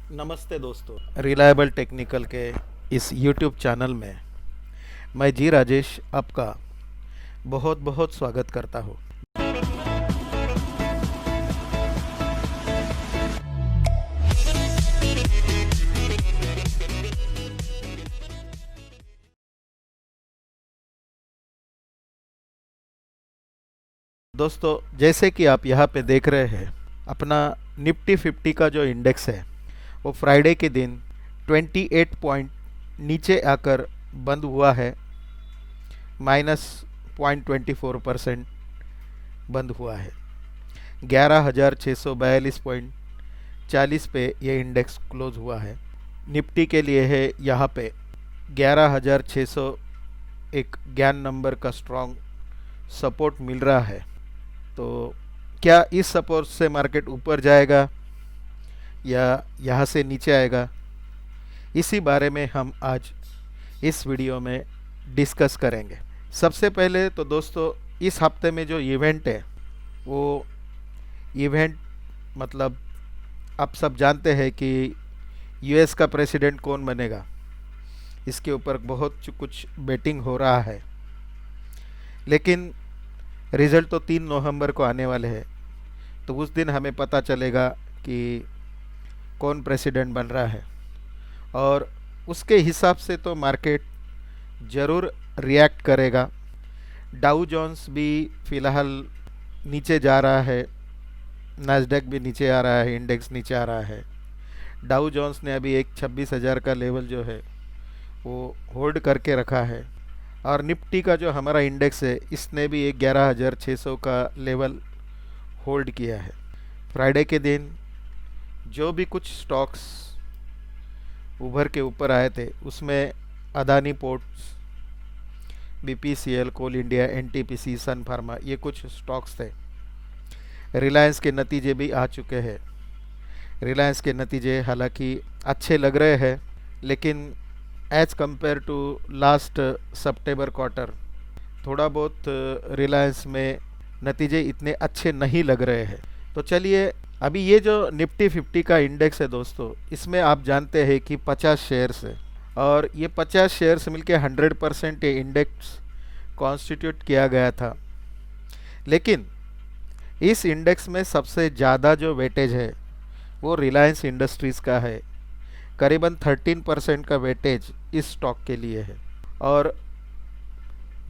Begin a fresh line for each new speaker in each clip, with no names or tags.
नमस्ते दोस्तों, reliable technical के इस YouTube चैनल में मैं जी राजेश आपका बहुत बहुत स्वागत करता हूँ। दोस्तों, जैसे कि आप यहाँ पे देख रहे हैं, अपना निफ्टी 50 का जो इंडेक्स है वो फ्राइडे के दिन 28 पॉइंट नीचे आकर बंद हुआ है। -0.24% बंद हुआ है। 11,642.40 पे ये इंडेक्स क्लोज हुआ है। निफ्टी के लिए है यहाँ पे 11,600 एक ज्ञान नंबर का स्ट्रॉन्ग सपोर्ट मिल रहा है। तो क्या इस सपोर्ट से मार्केट ऊपर जाएगा या यहाँ से नीचे आएगा, इसी बारे में हम आज इस वीडियो में डिस्कस करेंगे। सबसे पहले तो दोस्तों, इस हफ्ते में जो इवेंट है वो इवेंट मतलब आप सब जानते हैं कि यूएस का प्रेसिडेंट कौन बनेगा, इसके ऊपर बहुत कुछ बेटिंग हो रहा है। लेकिन रिज़ल्ट तो 3 नवंबर को आने वाले हैं, तो उस दिन हमें पता चलेगा कि कौन प्रेसिडेंट बन रहा है, और उसके हिसाब से तो मार्केट ज़रूर रिएक्ट करेगा। डाउ जोन्स भी फ़िलहाल नीचे जा रहा है, नास्डैक भी नीचे आ रहा है, इंडेक्स नीचे आ रहा है। डाउ जोन्स ने अभी एक 26,000 का लेवल जो है वो होल्ड करके रखा है, और निफ्टी का जो हमारा इंडेक्स है इसने भी एक 11,600 का लेवल होल्ड किया है। फ्राइडे के दिन जो भी कुछ स्टॉक्स उभर के ऊपर आए थे उसमें अदानी पोर्ट्स, बीपीसीएल, कोल इंडिया, एनटीपीसी, सन फार्मा, ये कुछ स्टॉक्स थे। रिलायंस के नतीजे भी आ चुके हैं। रिलायंस के नतीजे हालांकि अच्छे लग रहे हैं, लेकिन एज कंपेयर टू लास्ट सितंबर क्वार्टर थोड़ा बहुत रिलायंस में नतीजे इतने अच्छे नहीं लग रहे हैं। तो चलिए, अभी ये जो निफ्टी 50 का इंडेक्स है दोस्तों, इसमें आप जानते हैं कि 50 शेयर्स है, और ये 50 शेयर्स मिलके 100% ये इंडेक्स कॉन्स्टिट्यूट किया गया था। लेकिन इस इंडेक्स में सबसे ज़्यादा जो वेटेज है वो रिलायंस इंडस्ट्रीज़ का है। करीबन 13% का वेटेज इस स्टॉक के लिए है, और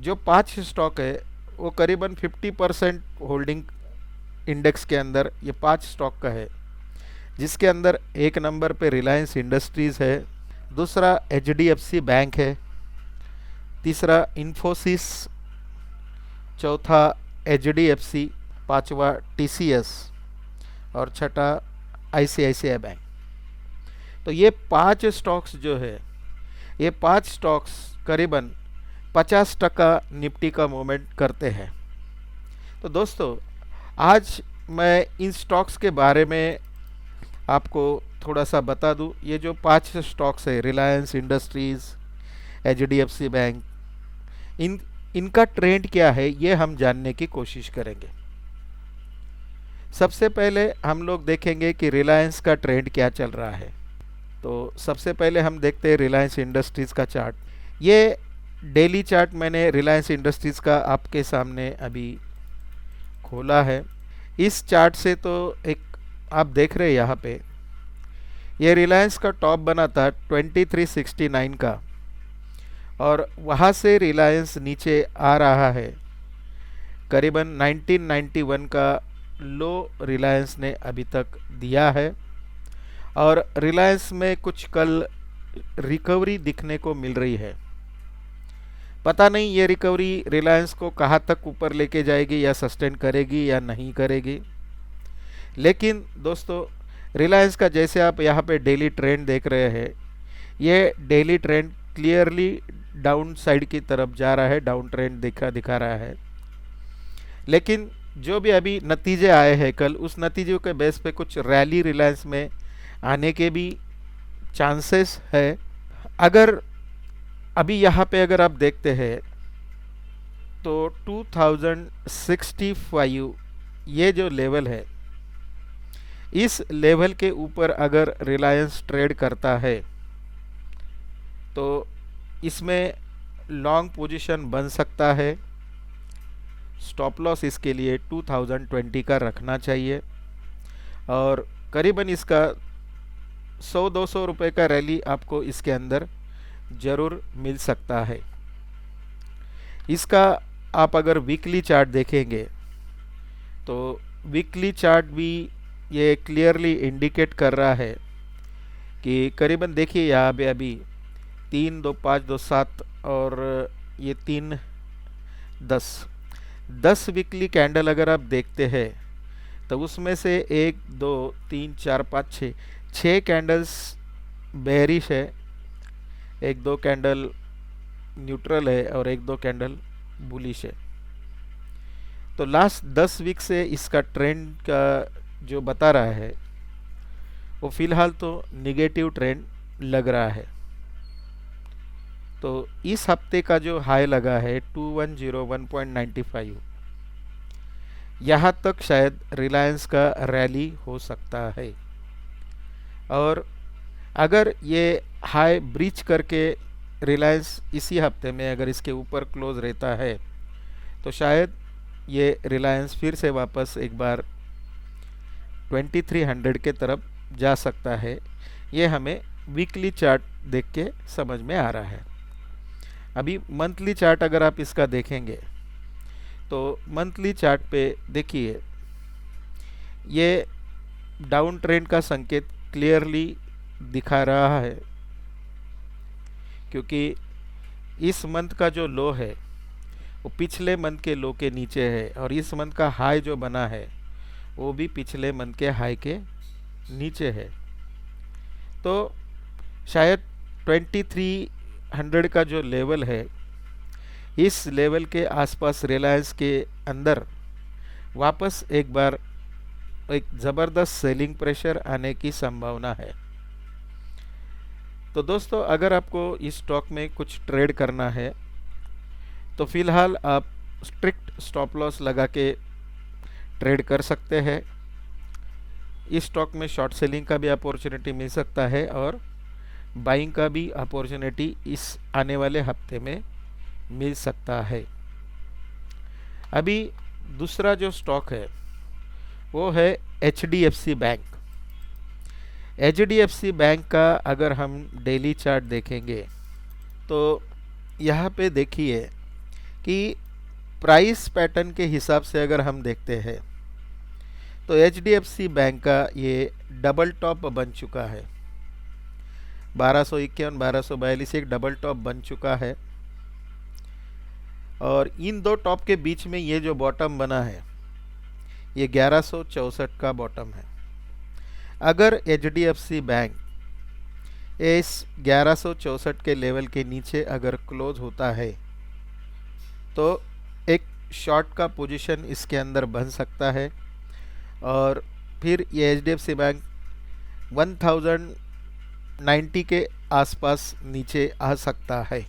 जो 5 स्टॉक है वो करीबन 50% होल्डिंग इंडेक्स के अंदर ये 5 स्टॉक का है, जिसके अंदर एक नंबर पे रिलायंस इंडस्ट्रीज़ है, दूसरा एचडीएफसी बैंक है, तीसरा इन्फोसिस, चौथा एचडीएफसी, पांचवा टीसीएस और छठा आईसीआईसीआई बैंक। तो ये 5 स्टॉक्स जो है, ये 5 स्टॉक्स करीबन 50% निफ्टी का मूवमेंट करते हैं। तो दोस्तों, आज मैं इन स्टॉक्स के बारे में आपको थोड़ा सा बता दूं। ये जो 5 स्टॉक्स है, रिलायंस इंडस्ट्रीज़, एचडीएफसी बैंक, इनका ट्रेंड क्या है ये हम जानने की कोशिश करेंगे। सबसे पहले हम लोग देखेंगे कि रिलायंस का ट्रेंड क्या चल रहा है। तो सबसे पहले हम देखते हैं रिलायंस इंडस्ट्रीज़ का चार्ट। ये डेली चार्ट मैंने रिलायंस इंडस्ट्रीज़ का आपके सामने अभी खोला है। इस चार्ट से तो एक आप देख रहे हैं यहाँ पे, ये रिलायंस का टॉप बना था 2369 का, और वहाँ से रिलायंस नीचे आ रहा है। करीबन 1991 का लो रिलायंस ने अभी तक दिया है, और रिलायंस में कुछ कल रिकवरी दिखने को मिल रही है। पता नहीं ये रिकवरी रिलायंस को कहाँ तक ऊपर लेके जाएगी, या सस्टेन करेगी या नहीं करेगी। लेकिन दोस्तों, रिलायंस का जैसे आप यहाँ पे डेली ट्रेंड देख रहे हैं, ये daily trend clearly down side की तरफ जा रहा है, डाउन ट्रेंड दिखा रहा है। लेकिन जो भी अभी नतीजे आए हैं कल, उस नतीजों के बेस पे कुछ रैली रिलायंस में आने के भी चांसेस है। अगर अभी यहाँ पे अगर आप देखते हैं तो 2065 ये जो लेवल है, इस लेवल के ऊपर अगर रिलायंस ट्रेड करता है तो इसमें लॉन्ग पोजीशन बन सकता है। स्टॉप लॉस इसके लिए 2020 का रखना चाहिए और करीबन इसका 100-200 रुपये का रैली आपको इसके अंदर ज़रूर मिल सकता है। इसका आप अगर वीकली चार्ट देखेंगे तो वीकली चार्ट भी ये क्लियरली इंडिकेट कर रहा है कि करीबन देखिए यहाँ पे अभी 3, 2, 5, 2, 7 और ये 3, 10 वीकली कैंडल अगर आप देखते हैं तो उसमें से 1, 2, 3, 4, 5, 6 कैंडल्स बेयरिश है, 1, 2 कैंडल न्यूट्रल है और 1, 2 कैंडल बुलिश है। तो लास्ट 10 वीक से इसका ट्रेंड का जो बता रहा है वो फिलहाल तो निगेटिव ट्रेंड लग रहा है। तो इस हफ्ते का जो हाई लगा है 2101.95, यहाँ तक शायद रिलायंस का रैली हो सकता है और अगर ये हाई ब्रीच करके रिलायंस इसी हफ्ते में अगर इसके ऊपर क्लोज रहता है तो शायद ये रिलायंस फिर से वापस एक बार 2300 के तरफ जा सकता है। ये हमें वीकली चार्ट देख के समझ में आ रहा है। अभी मंथली चार्ट अगर आप इसका देखेंगे तो मंथली चार्ट पे देखिए ये डाउन ट्रेंड का संकेत क्लियरली दिखा रहा है, क्योंकि इस मंथ का जो लो है वो पिछले मंथ के लो के नीचे है और इस मंथ का हाई जो बना है वो भी पिछले मंथ के हाई के नीचे है। तो शायद 2300 का जो लेवल है इस लेवल के आसपास रिलायंस के अंदर वापस एक बार एक ज़बरदस्त सेलिंग प्रेशर आने की संभावना है। तो दोस्तों अगर आपको इस स्टॉक में कुछ ट्रेड करना है तो फिलहाल आप स्ट्रिक्ट स्टॉप लॉस लगा के ट्रेड कर सकते हैं। इस स्टॉक में शॉर्ट सेलिंग का भी अपॉर्चुनिटी मिल सकता है और बाइंग का भी अपॉर्चुनिटी इस आने वाले हफ्ते में मिल सकता है। अभी दूसरा जो स्टॉक है वो है HDFC बैंक। HDFC बैंक का अगर हम डेली चार्ट देखेंगे तो यहाँ पे देखिए कि प्राइस पैटर्न के हिसाब से अगर हम देखते हैं तो HDFC बैंक का ये डबल टॉप बन चुका है। 1251 1242 एक डबल टॉप बन चुका है और इन दो टॉप के बीच में ये जो बॉटम बना है ये 1164 का बॉटम है। अगर HDFC बैंक इस 1164 के लेवल के नीचे अगर क्लोज होता है तो एक शॉर्ट का पोजीशन इसके अंदर बन सकता है और फिर ये HDFC बैंक 1090 के आसपास नीचे आ सकता है।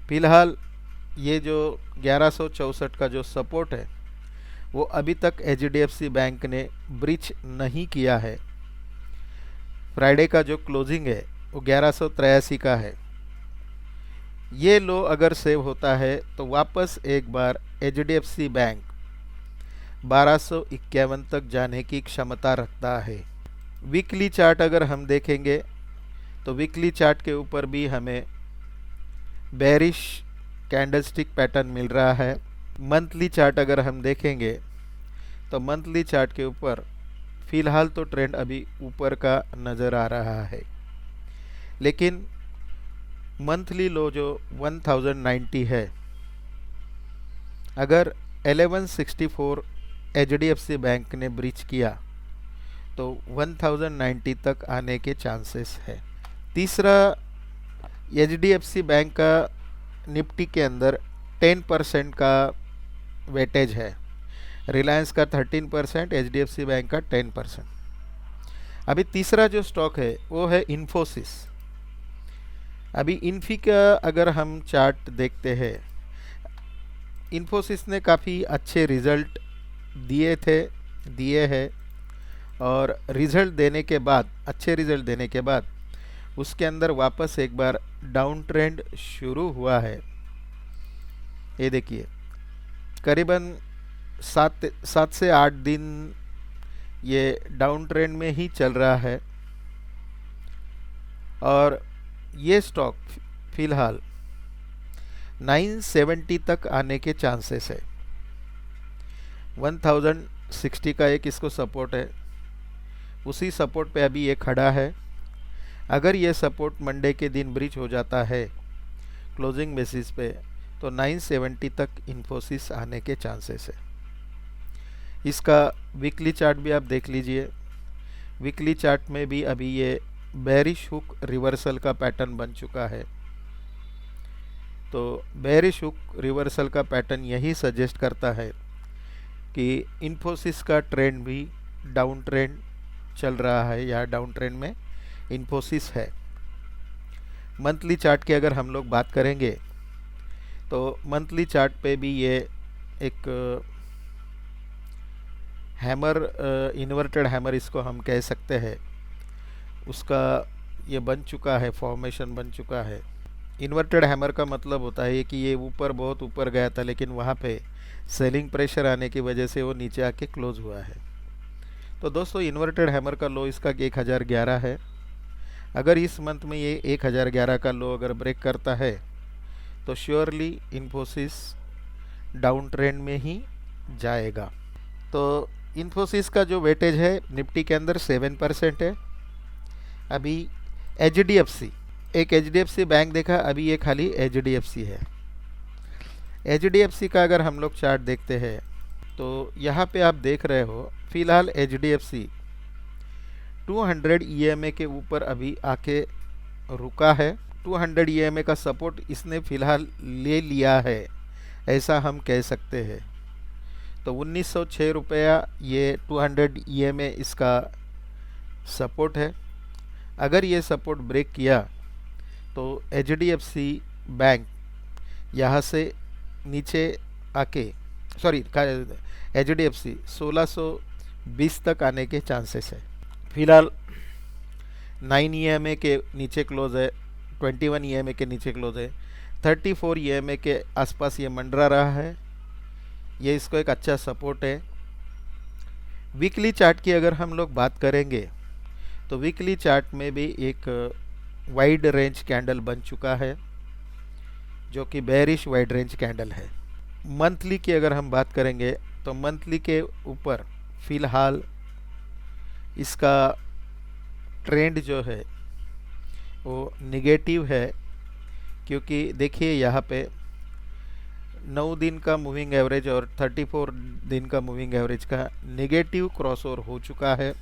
फिलहाल ये जो 1164 का जो सपोर्ट है वो अभी तक HDFC बैंक ने ब्रीच नहीं किया है। फ्राइडे का जो क्लोजिंग है वो 1183 का है। ये लो अगर सेव होता है तो वापस एक बार HDFC बैंक 1251 तक जाने की क्षमता रखता है। वीकली चार्ट अगर हम देखेंगे तो वीकली चार्ट के ऊपर भी हमें बेरिश कैंडलस्टिक पैटर्न मिल रहा है। मंथली चार्ट अगर हम देखेंगे तो मंथली चार्ट के ऊपर फ़िलहाल तो ट्रेंड अभी ऊपर का नज़र आ रहा है, लेकिन मंथली लो जो 1090 है, अगर 1164 HDFC बैंक ने ब्रीच किया तो 1090 तक आने के चांसेस है। तीसरा HDFC बैंक का निफ्टी के अंदर 10% का वेटेज है। रिलायंस का 13%, HDFC बैंक का 10%। अभी तीसरा जो स्टॉक है वो है इन्फोसिस। अभी इन्फी का अगर हम चार्ट देखते हैं, इन्फोसिस ने काफ़ी अच्छे रिजल्ट दिए हैं और रिज़ल्ट देने के बाद, अच्छे रिज़ल्ट देने के बाद उसके अंदर वापस एक बार डाउन ट्रेंड शुरू हुआ है। ये देखिए करीबन 7 से 8 दिन ये डाउन ट्रेंड में ही चल रहा है और ये स्टॉक फिलहाल 970 तक आने के चांसेस है। 1060 का एक इसको सपोर्ट है, उसी सपोर्ट पे अभी ये खड़ा है। अगर ये सपोर्ट मंडे के दिन ब्रीच हो जाता है क्लोजिंग बेसिस पे तो 970 तक इन्फोसिस आने के चांसेस है। इसका वीकली चार्ट भी आप देख लीजिए। वीकली चार्ट में भी अभी ये बेरिश हुक रिवर्सल का पैटर्न बन चुका है। तो बेरिश हुक रिवर्सल का पैटर्न यही सजेस्ट करता है कि इन्फोसिस का ट्रेंड भी डाउन ट्रेंड चल रहा है या डाउन ट्रेंड में इन्फोसिस है। मंथली चार्ट की अगर हम लोग बात करेंगे तो मंथली चार्ट पे भी ये एक हैमर, इन्वर्टेड हैमर इसको हम कह सकते हैं, उसका ये बन चुका है, फॉर्मेशन बन चुका है। इन्वर्टेड हैमर का मतलब होता है कि ये ऊपर, बहुत ऊपर गया था लेकिन वहाँ पे सेलिंग प्रेशर आने की वजह से वो नीचे आके क्लोज हुआ है। तो दोस्तों इन्वर्टेड हैमर का लो इसका 1011 है। अगर इस मंथ में ये 1011 का लो अगर ब्रेक करता है तो श्योरली इन्फोसिस डाउन ट्रेंड में ही जाएगा। तो इन्फोसिस का जो वेटेज है निफ्टी के अंदर 7% है। अभी HDFC, एक HDFC बैंक देखा, अभी ये खाली HDFC है। HDFC का अगर हम लोग चार्ट देखते हैं तो यहाँ पे आप देख रहे हो फिलहाल HDFC 200 EMA के ऊपर अभी आके रुका है। 200 EMA का सपोर्ट इसने फिलहाल ले लिया है, ऐसा हम कह सकते हैं। तो 1906 रुपया ये 200 EMA इसका सपोर्ट है। अगर ये सपोर्ट ब्रेक किया तो HDFC बैंक यहाँ से नीचे आके, सॉरी, HDFC 1620 तक आने के चांसेस है। फिलहाल 9 EMA के नीचे क्लोज है, 21 EMA के नीचे क्लोज है, 34 EMA के आसपास ये मंडरा रहा है। ये इसको एक अच्छा सपोर्ट है। वीकली चार्ट की अगर हम लोग बात करेंगे तो वीकली चार्ट में भी एक वाइड रेंज कैंडल बन चुका है जो कि बेरिश वाइड रेंज कैंडल है। मंथली की अगर हम बात करेंगे तो मंथली के ऊपर फिलहाल इसका ट्रेंड जो है वो निगेटिव है, क्योंकि देखिए यहाँ पे 9 दिन का मूविंग एवरेज और 34 दिन का मूविंग एवरेज का निगेटिव क्रॉसओवर हो चुका है।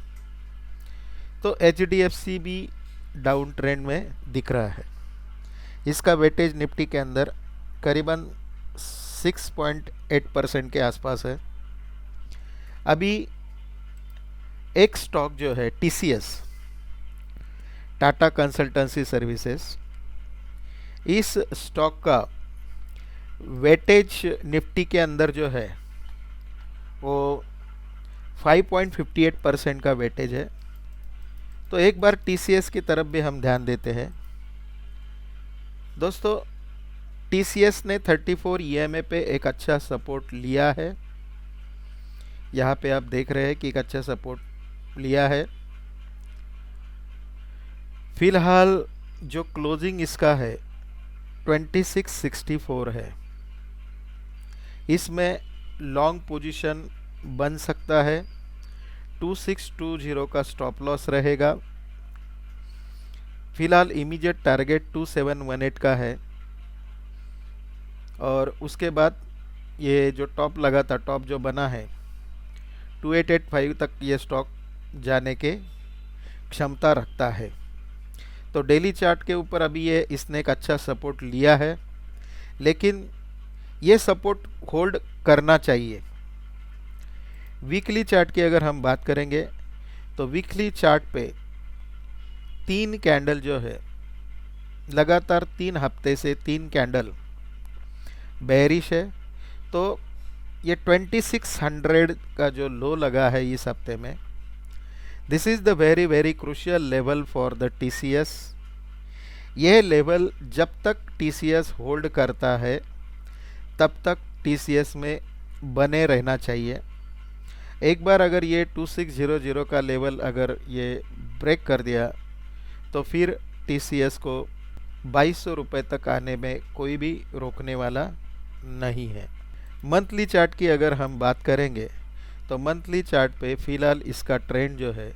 तो HDFC भी डाउन ट्रेंड में दिख रहा है। इसका वेटेज निफ्टी के अंदर करीबन 6.8% के आसपास है। अभी एक स्टॉक जो है TCS, टाटा कंसल्टेंसी सर्विसेज, इस स्टॉक का वेटेज निफ्टी के अंदर जो है वो 5.58% का वेटेज है। तो एक बार TCS की तरफ भी हम ध्यान देते हैं। दोस्तों TCS ने 34 EMA पे एक अच्छा सपोर्ट लिया है। यहाँ पे आप देख रहे हैं कि एक अच्छा सपोर्ट लिया है। फिलहाल जो क्लोजिंग इसका है 2664 है। इसमें लॉन्ग पोजीशन बन सकता है। 2620 का स्टॉप लॉस रहेगा। फिलहाल इमीडिएट टारगेट 2718 का है और उसके बाद ये जो टॉप लगा था, टॉप जो बना है 2885 तक ये स्टॉक जाने के क्षमता रखता है। तो डेली चार्ट के ऊपर अभी ये इसने एक अच्छा सपोर्ट लिया है, लेकिन ये सपोर्ट होल्ड करना चाहिए। वीकली चार्ट की अगर हम बात करेंगे तो वीकली चार्ट पे 3 कैंडल जो है लगातार 3 हफ्ते से 3 कैंडल बेरिश है। तो ये 2600 का जो लो लगा है इस हफ्ते में, this is the very very crucial level for the TCS। यह लेवल जब तक TCS होल्ड करता है तब तक TCS में बने रहना चाहिए। एक बार अगर ये 2600 का लेवल अगर ये ब्रेक कर दिया तो फिर TCS को 2200 रुपये तक आने में कोई भी रोकने वाला नहीं है। मंथली चार्ट की अगर हम बात करेंगे तो मंथली चार्ट पे फ़िलहाल इसका ट्रेंड जो है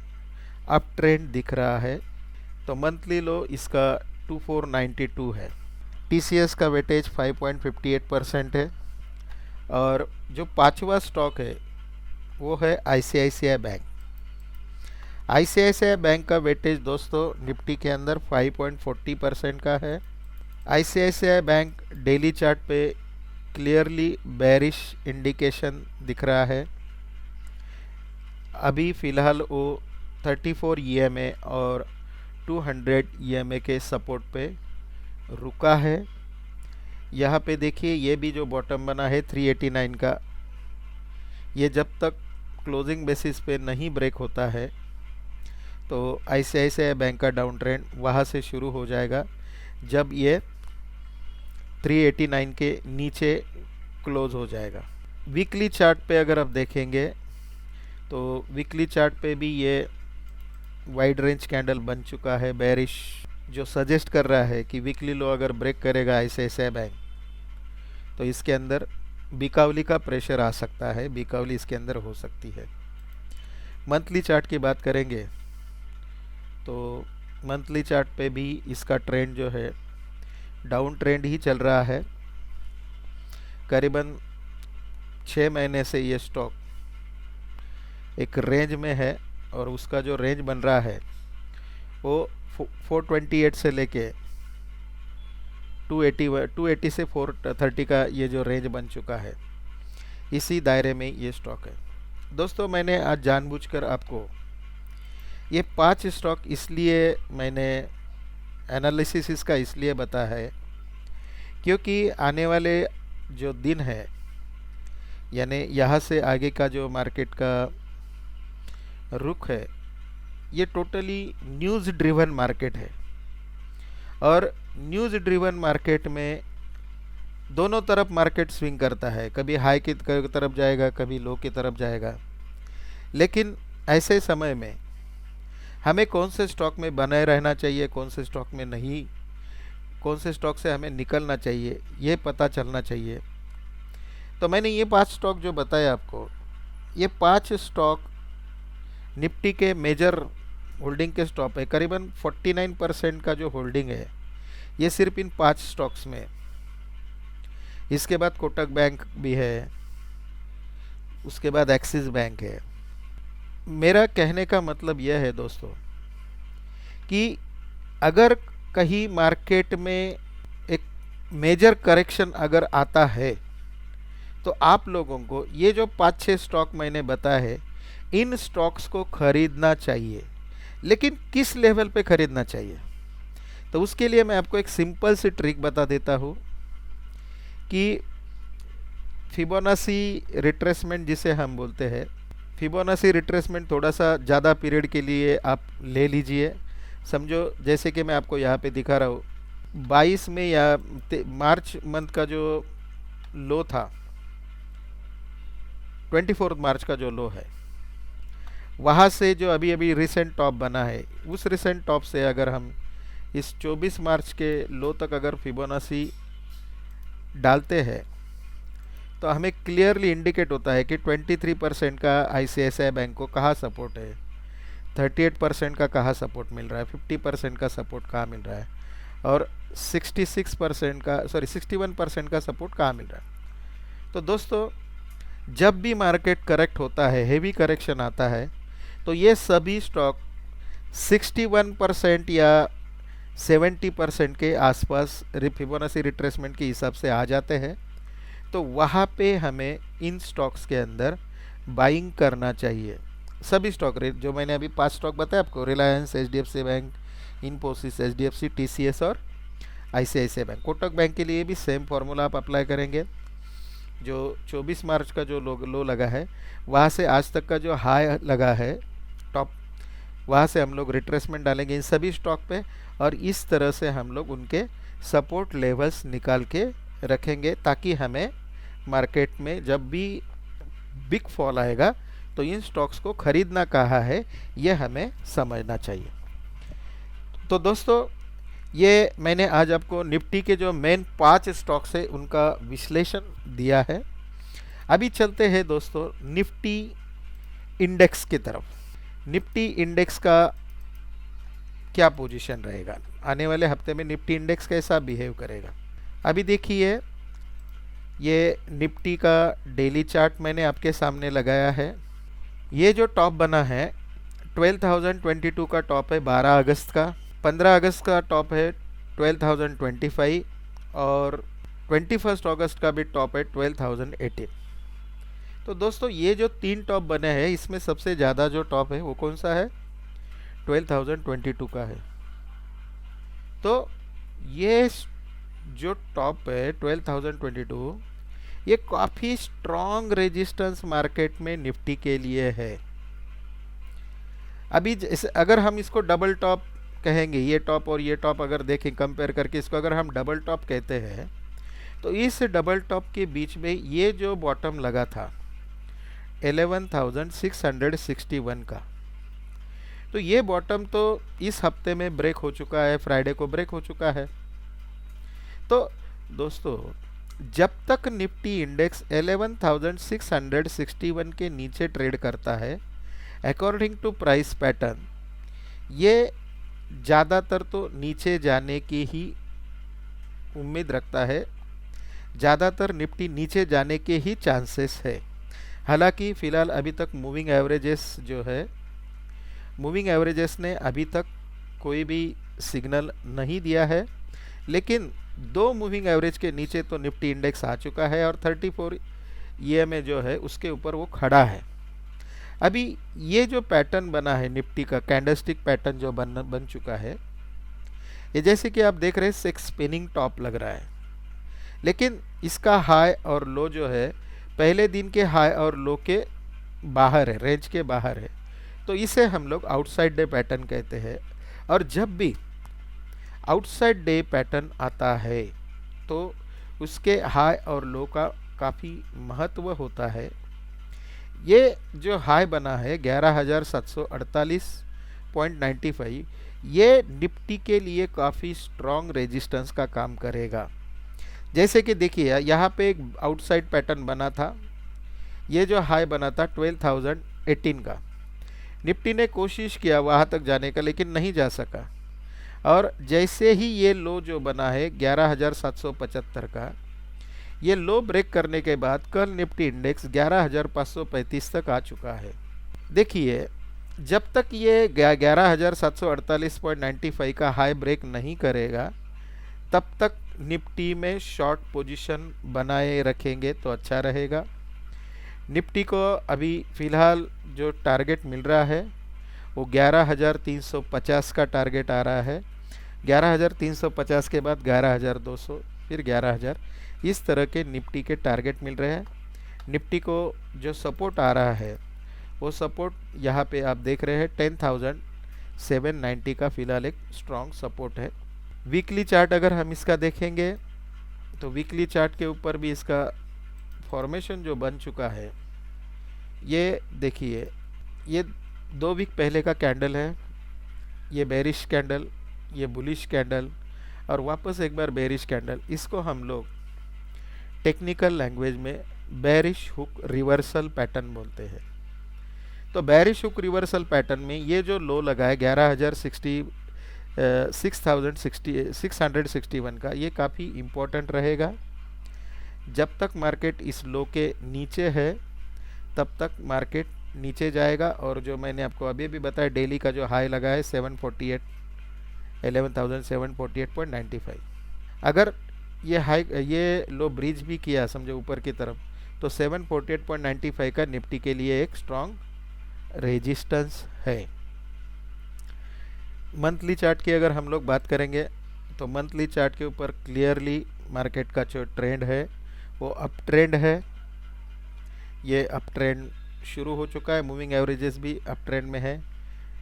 अप ट्रेंड दिख रहा है। तो मंथली लो इसका 2492 है। TCS का वेटेज 5.58% है। और जो पांचवा स्टॉक है वो है ICICI बैंक। ICICI बैंक का वेटेज दोस्तों निफ्टी के अंदर 5.40% का है। ICICI बैंक डेली चार्ट पे क्लियरली बेरिश इंडिकेशन दिख रहा है। अभी फ़िलहाल वो 34 EMA और 200 EMA के सपोर्ट पे रुका है। यहाँ पे देखिए ये भी जो बॉटम बना है 389 का, ये जब तक क्लोजिंग बेसिस पे नहीं ब्रेक होता है तो ICICI बैंक का डाउन ट्रेंड वहाँ से शुरू हो जाएगा जब ये 389 के नीचे क्लोज हो जाएगा। वीकली चार्ट पे अगर आप देखेंगे तो वीकली चार्ट पे भी ये वाइड रेंज कैंडल बन चुका है बेरिश, जो सजेस्ट कर रहा है कि वीकली लो अगर ब्रेक करेगा ICICI बैंक तो इसके अंदर बिकावली का प्रेशर आ सकता है, बिकावली इसके अंदर हो सकती है। मंथली चार्ट की बात करेंगे तो मंथली चार्ट पे भी इसका ट्रेंड जो है डाउन ट्रेंड ही चल रहा है। करीबन 6 महीने से ये स्टॉक एक रेंज में है और उसका जो रेंज बन रहा है वो 428 से लेके 280 से 430 का ये जो रेंज बन चुका है, इसी दायरे में ये स्टॉक है। दोस्तों मैंने आज जानबूझकर आपको ये 5 स्टॉक इसलिए मैंने एनालिसिस इसका इसलिए बता है क्योंकि आने वाले जो दिन है यानी यहाँ से आगे का जो मार्केट का रुख है ये टोटली न्यूज़ ड्रिवन मार्केट है। और न्यूज़ ड्रिवन मार्केट में दोनों तरफ मार्केट स्विंग करता है, कभी हाई की तरफ जाएगा कभी लो की तरफ जाएगा। लेकिन ऐसे समय में हमें कौन से स्टॉक में बने रहना चाहिए, कौन से स्टॉक में नहीं, कौन से स्टॉक से हमें निकलना चाहिए, ये पता चलना चाहिए। तो मैंने ये 5 स्टॉक जो बताए आपको, ये 5 स्टॉक निफ्टी के मेजर होल्डिंग के स्टॉक है। करीबन 49% का जो होल्डिंग है ये सिर्फ इन 5 स्टॉक्स में। इसके बाद कोटक बैंक भी है, उसके बाद एक्सिस बैंक है। मेरा कहने का मतलब यह है दोस्तों कि अगर कहीं मार्केट में एक मेजर करेक्शन अगर आता है तो आप लोगों को ये जो 5-6 स्टॉक मैंने बताया है इन स्टॉक्स को खरीदना चाहिए। लेकिन किस लेवल पे खरीदना चाहिए, तो उसके लिए मैं आपको एक सिंपल सी ट्रिक बता देता हूँ कि फिबोनाची रिट्रेसमेंट जिसे हम बोलते हैं, फिबोनाची रिट्रेसमेंट थोड़ा सा ज़्यादा पीरियड के लिए आप ले लीजिए। समझो जैसे कि मैं आपको यहाँ पे दिखा रहा हूँ 22 में या मार्च मंथ का जो लो था, 24 मार्च का जो लो है, वहाँ से जो अभी अभी रिसेंट टॉप बना है, उस रिसेंट टॉप से अगर हम इस 24 मार्च के लो तक अगर फिबोनाची डालते हैं तो हमें क्लियरली इंडिकेट होता है कि 23% का ICICI बैंक को कहाँ सपोर्ट है, 38% का कहाँ सपोर्ट मिल रहा है, 50% का सपोर्ट कहाँ मिल रहा है और 61% का सपोर्ट कहाँ मिल रहा है। तो दोस्तों जब भी मार्केट करेक्ट होता है, हेवी करेक्शन आता है, तो ये सभी स्टॉक 61% या 70% के आसपास फिबोनाची रिट्रेसमेंट के हिसाब से आ जाते हैं। तो वहाँ पे हमें इन स्टॉक्स के अंदर बाइंग करना चाहिए। सभी स्टॉक जो मैंने अभी 5 स्टॉक बताया आपको, Reliance, HDFC bank, Infosys, HDFC, TCS और ICICI बैंक। कोटक बैंक के लिए भी सेम फार्मूला आप अप्लाई करेंगे। जो 24 मार्च का जो लो लगा है वहाँ से आज तक का जो हाई लगा है टॉप वहाँ से हम लोग रिट्रेसमेंट डालेंगे इन सभी स्टॉक पे, और इस तरह से हम लोग उनके सपोर्ट लेवल्स निकाल के रखेंगे, ताकि हमें मार्केट में जब भी बिग फॉल आएगा तो इन स्टॉक्स को खरीदना कहाँ है ये हमें समझना चाहिए। तो दोस्तों, ये मैंने आज आपको निफ्टी के जो मेन 5 स्टॉक्स है उनका विश्लेषण दिया है। अभी चलते हैं दोस्तों निफ्टी इंडेक्स की तरफ। निफ्टी इंडेक्स का क्या पोजीशन रहेगा, आने वाले हफ्ते में निफ्टी इंडेक्स कैसा बिहेव करेगा। अभी देखिए, ये निफ्टी का डेली चार्ट मैंने आपके सामने लगाया है। ये जो टॉप बना है 12,022 का टॉप है 12 अगस्त का, 15 अगस्त का टॉप है 12,025 और 21 अगस्त का भी टॉप है 12,018। तो दोस्तों, ये जो 3 टॉप बने हैं इसमें सबसे ज़्यादा जो टॉप है वो कौन सा है, 12,022 का है। तो ये जो टॉप है 12,022, ये काफ़ी स्ट्रॉन्ग रेजिस्टेंस मार्केट में निफ्टी के लिए है। अभी अगर हम इसको डबल टॉप कहेंगे, ये टॉप और ये टॉप अगर देखें कंपेयर करके, इसको अगर हम डबल टॉप कहते हैं, तो इस डबल टॉप के बीच में ये जो बॉटम लगा था 11,661 का, तो ये बॉटम तो इस हफ्ते में ब्रेक हो चुका है, फ्राइडे को ब्रेक हो चुका है। तो दोस्तों, जब तक निफ्टी इंडेक्स 11,661 के नीचे ट्रेड करता है, अकॉर्डिंग टू प्राइस पैटर्न, ये ज़्यादातर तो नीचे जाने की ही उम्मीद रखता है, ज़्यादातर निफ्टी नीचे जाने के ही चांसेस है। हालांकि फ़िलहाल अभी तक मूविंग एवरेजेस जो है, मूविंग एवरेजेस ने अभी तक कोई भी सिग्नल नहीं दिया है, लेकिन 2 मूविंग एवरेज के नीचे तो निफ्टी इंडेक्स आ चुका है और 34 EMA जो है उसके ऊपर वो खड़ा है। अभी ये जो पैटर्न बना है निफ्टी का, कैंडलस्टिक पैटर्न जो बन चुका है, ये जैसे कि आप देख रहे हैं एक स्पिनिंग टॉप लग रहा है, लेकिन इसका हाई और लो जो है पहले दिन के हाई और लो के बाहर है, रेंज के बाहर है। तो इसे हम लोग आउटसाइड डे पैटर्न कहते हैं। और जब भी आउटसाइड डे पैटर्न आता है तो उसके हाई और लो का काफ़ी महत्व होता है। ये जो हाई बना है 11,748.95, ये निफ्टी के लिए काफ़ी स्ट्रॉन्ग रेजिस्टेंस का काम करेगा। जैसे कि देखिए, यहाँ पे एक आउटसाइड पैटर्न बना था, ये जो हाई बना था 12,018 का, निफ्टी ने कोशिश किया वहाँ तक जाने का लेकिन नहीं जा सका। और जैसे ही ये लो जो बना है 11,775 का, ये लो ब्रेक करने के बाद कल निफ्टी इंडेक्स 11,535 तक आ चुका है। देखिए, जब तक ये 11,748.95 का हाई ब्रेक नहीं करेगा, तब तक निफ्टी में शॉर्ट पोजीशन बनाए रखेंगे तो अच्छा रहेगा। निफ्टी को अभी फ़िलहाल जो टारगेट मिल रहा है वो 11,350 का टारगेट आ रहा है। 11,350 के बाद 11,200, फिर 11,000, इस तरह के निफ्टी के टारगेट मिल रहे हैं। निफ्टी को जो सपोर्ट आ रहा है वो सपोर्ट यहाँ पे आप देख रहे हैं 10,790 का फ़िलहाल एक स्ट्रॉन्ग सपोर्ट है। वीकली चार्ट अगर हम इसका देखेंगे तो वीकली चार्ट के ऊपर भी इसका फॉर्मेशन जो बन चुका है, ये देखिए, ये 2 वीक पहले का कैंडल है, ये बेरिश कैंडल, ये बुलिश कैंडल और वापस एक बार बेरिश कैंडल। इसको हम लोग टेक्निकल लैंग्वेज में बेरिश हुक रिवर्सल पैटर्न बोलते हैं। तो बेरिश हुक रिवर्सल पैटर्न में ये जो लो लगा है 6,661 का, ये काफ़ी इम्पोर्टेंट रहेगा। जब तक मार्केट इस लो के नीचे है तब तक मार्केट नीचे जाएगा। और जो मैंने आपको अभी भी बताया, डेली का जो हाई लगा है 11,748.95, अगर ये लो ब्रिज भी किया समझो ऊपर की तरफ, तो 748.95 का निफ्टी के लिए एक स्ट्रॉन्ग रेजिस्टेंस है। मंथली चार्ट की अगर हम लोग बात करेंगे तो मंथली चार्ट के ऊपर क्लियरली मार्केट का जो ट्रेंड है वो अप ट्रेंड है। ये अप ट्रेंड शुरू हो चुका है, मूविंग एवरेजेस भी अप ट्रेंड में है।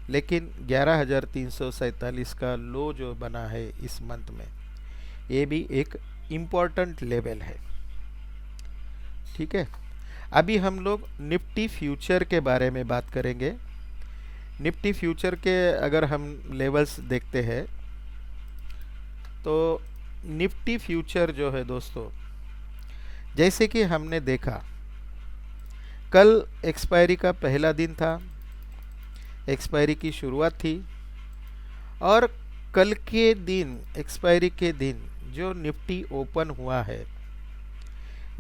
लेकिन 11,347 का लो जो बना है इस मंथ में, ये भी एक इम्पॉर्टेंट लेवल है। ठीक है, अभी हम लोग निफ्टी फ्यूचर के बारे में बात करेंगे। निफ्टी फ्यूचर के अगर हम लेवल्स देखते हैं तो निफ्टी फ्यूचर जो है दोस्तों, जैसे कि हमने देखा कल एक्सपायरी का पहला दिन था, एक्सपायरी की शुरुआत थी, और कल के दिन एक्सपायरी के दिन जो निफ्टी ओपन हुआ है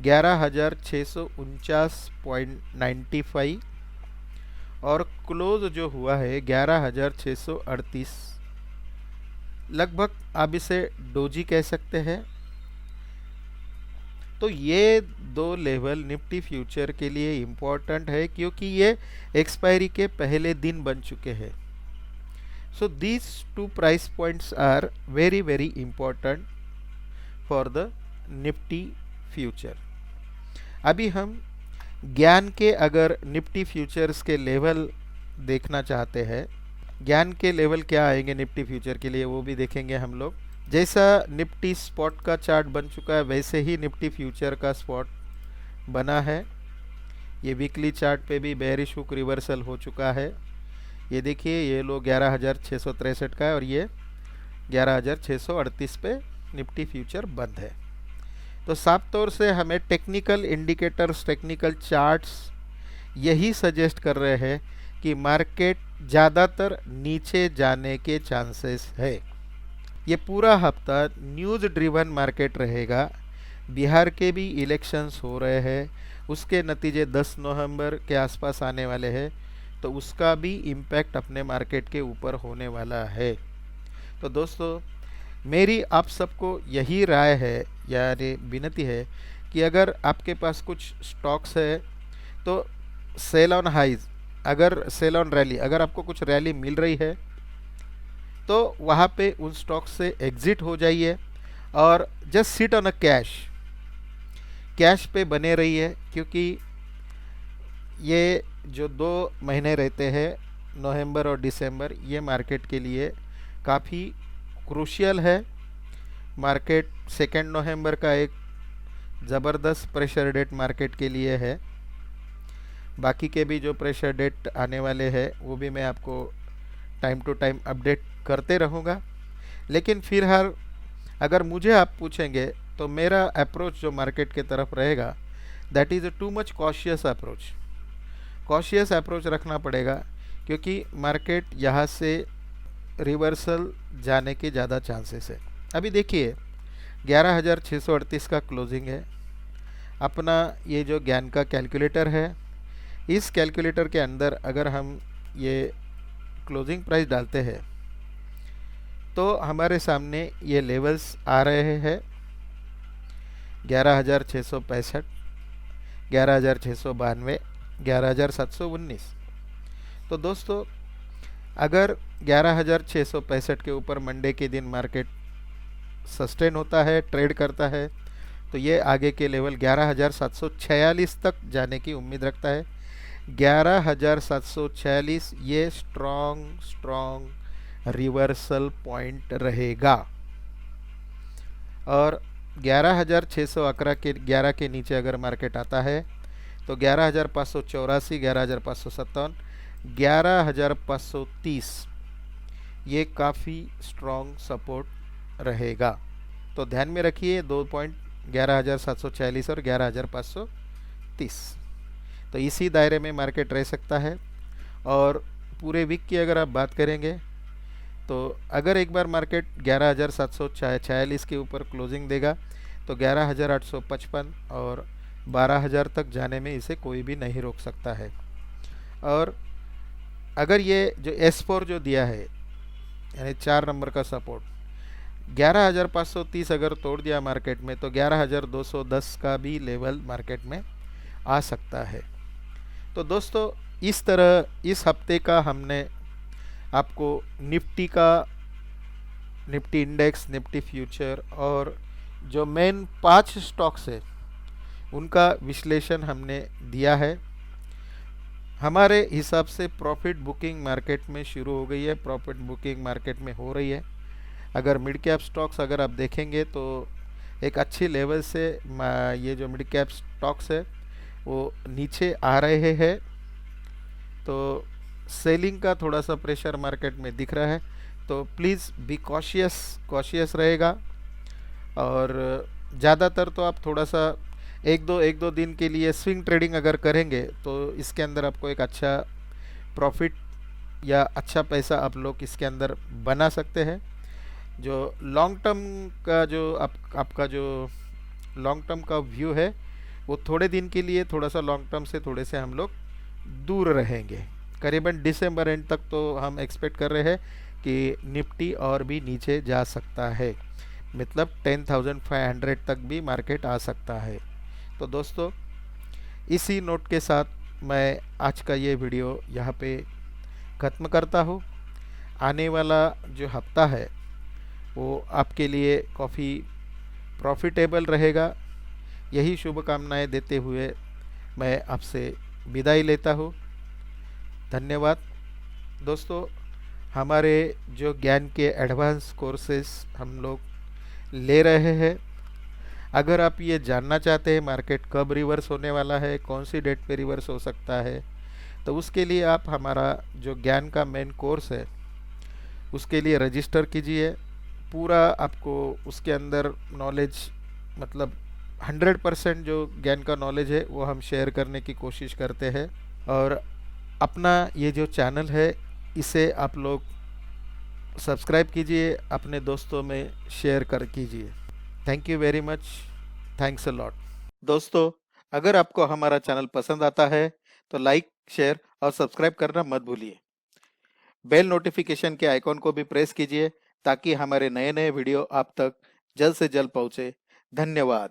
11,649.95 और क्लोज जो हुआ है 11,638, लगभग आप इसे डोजी कह सकते हैं। तो ये दो लेवल निफ्टी फ्यूचर के लिए इम्पोर्टेंट है क्योंकि ये एक्सपायरी के पहले दिन बन चुके हैं। So these two price points are very very important for the Nifty future. अभी हम ज्ञान के अगर निफ्टी फ्यूचर्स के लेवल देखना चाहते हैं, ज्ञान के लेवल क्या आएंगे निफ्टी फ्यूचर के लिए वो भी देखेंगे हम लोग। जैसा निफ्टी स्पॉट का चार्ट बन चुका है वैसे ही निफ्टी फ्यूचर का स्पॉट बना है। ये वीकली चार्ट पे भी बेयरिश हुक रिवर्सल हो चुका है। ये देखिए, ये लो 11,663 का है और ये 11,638 पे निफ्टी फ्यूचर बंद है। तो साफ तौर से हमें टेक्निकल इंडिकेटर्स, टेक्निकल चार्ट्स यही सजेस्ट कर रहे हैं कि मार्केट ज़्यादातर नीचे जाने के चांसेस है। ये पूरा हफ्ता न्यूज़ ड्रिवन मार्केट रहेगा। बिहार के भी इलेक्शंस हो रहे हैं, उसके नतीजे 10 नवंबर के आसपास आने वाले हैं, तो उसका भी इम्पैक्ट अपने मार्केट के ऊपर होने वाला है। तो दोस्तों, मेरी आप सबको यही राय है, यानी विनती है कि अगर आपके पास कुछ स्टॉक्स है तो सेल ऑन हाइज, अगर सेल ऑन रैली, अगर आपको कुछ रैली मिल रही है तो वहाँ पे उन स्टॉक्स से एग्जिट हो जाइए और just sit on a cash पे बने रहिए, क्योंकि ये जो 2 महीने रहते हैं नवंबर और दिसंबर, ये मार्केट के लिए काफ़ी क्रूशियल है। मार्केट 2 नवंबर का एक ज़बरदस्त प्रेशर डेट मार्केट के लिए है। बाकी के भी जो प्रेशर डेट आने वाले हैं वो भी मैं आपको टाइम टू टाइम अपडेट करते रहूँगा। लेकिन फिलहाल अगर मुझे आप पूछेंगे तो मेरा अप्रोच जो मार्केट के तरफ रहेगा, that is too much cautious approach. Cautious approach रखना पड़ेगा क्योंकि मार्केट यहाँ से रिवर्सल जाने के ज़्यादा चांसेस है। अभी देखिए 11,638 का क्लोजिंग है। अपना ये जो ज्ञान का कैलकुलेटर है, इस कैलकुलेटर के अंदर अगर हम ये क्लोजिंग प्राइस डालते हैं तो हमारे सामने ये लेवल्स आ रहे हैं 11,665, 11,692, 11,719। तो दोस्तों, अगर 11,665 के ऊपर मंडे के दिन मार्केट सस्टेन होता है, ट्रेड करता है, तो ये आगे के लेवल 11,746 तक जाने की उम्मीद रखता है। 11,746 ये स्ट्रॉन्ग रिवर्सल पॉइंट रहेगा। और 11,611 के 11 के नीचे अगर मार्केट आता है तो 11,584, 11,557, 11,530 ये काफ़ी स्ट्रॉन्ग सपोर्ट रहेगा। तो ध्यान में रखिए 2 पॉइंट, 11,746 और 11,530। तो इसी दायरे में मार्केट रह सकता है। और पूरे वीक की अगर आप बात करेंगे तो अगर एक बार मार्केट 11,746 के ऊपर क्लोजिंग देगा तो 11,855 और 12,000 तक जाने में इसे कोई भी नहीं रोक सकता है। और अगर ये जो S4 जो दिया है, यानी 4 नंबर का सपोर्ट, 11,530 अगर तोड़ दिया मार्केट में तो 11,210 का भी लेवल मार्केट में आ सकता है। तो दोस्तों, इस तरह इस हफ्ते का हमने आपको निफ्टी इंडेक्स, निफ्टी फ्यूचर और जो मेन 5 स्टॉक्स है उनका विश्लेषण हमने दिया है। हमारे हिसाब से प्रॉफिट बुकिंग मार्केट में शुरू हो गई है, प्रॉफिट बुकिंग मार्केट में हो रही है। अगर मिड कैप स्टॉक्स अगर आप देखेंगे तो एक अच्छी लेवल से ये जो मिड कैप स्टॉक्स है वो नीचे आ रहे हैं, तो सेलिंग का थोड़ा सा प्रेशर मार्केट में दिख रहा है। तो प्लीज़ बी कॉशियस, कॉशियस रहेगा। और ज़्यादातर तो आप थोड़ा सा एक दो दिन के लिए स्विंग ट्रेडिंग अगर करेंगे तो इसके अंदर आपको एक अच्छा प्रॉफिट या अच्छा पैसा आप लोग इसके अंदर बना सकते हैं। जो लॉन्ग टर्म का जो आपका जो लॉन्ग टर्म का व्यू है वो थोड़े दिन के लिए थोड़ा सा लॉन्ग टर्म से थोड़े से हम लोग दूर रहेंगे। करीबन दिसंबर एंड तक तो हम एक्सपेक्ट कर रहे हैं कि निफ्टी और भी नीचे जा सकता है, मतलब 10,500 तक भी मार्केट आ सकता है। तो दोस्तों, इसी नोट के साथ मैं आज का ये वीडियो यहाँ पे ख़त्म करता हूँ। आने वाला जो हफ्ता है वो आपके लिए काफ़ी प्रॉफिटेबल रहेगा, यही शुभकामनाएं देते हुए मैं आपसे विदाई लेता हूँ। धन्यवाद दोस्तों। हमारे जो ज्ञान के एडवांस कोर्सेस हम लोग ले रहे हैं, अगर आप ये जानना चाहते हैं मार्केट कब रिवर्स होने वाला है, कौन सी डेट पे रिवर्स हो सकता है, तो उसके लिए आप हमारा जो ज्ञान का मेन कोर्स है उसके लिए रजिस्टर कीजिए। पूरा आपको उसके अंदर नॉलेज, मतलब 100% जो ज्ञान का नॉलेज है वो हम शेयर करने की कोशिश करते हैं। और अपना ये जो चैनल है इसे आप लोग सब्सक्राइब कीजिए, अपने दोस्तों में शेयर कर कीजिए। Thank you very much, thanks a lot. दोस्तों, अगर आपको हमारा चैनल पसंद आता है तो लाइक, शेयर और सब्सक्राइब करना मत भूलिए। बेल नोटिफिकेशन के आइकॉन को भी प्रेस कीजिए ताकि हमारे नए नए वीडियो आप तक जल्द से जल्द पहुंचे। धन्यवाद।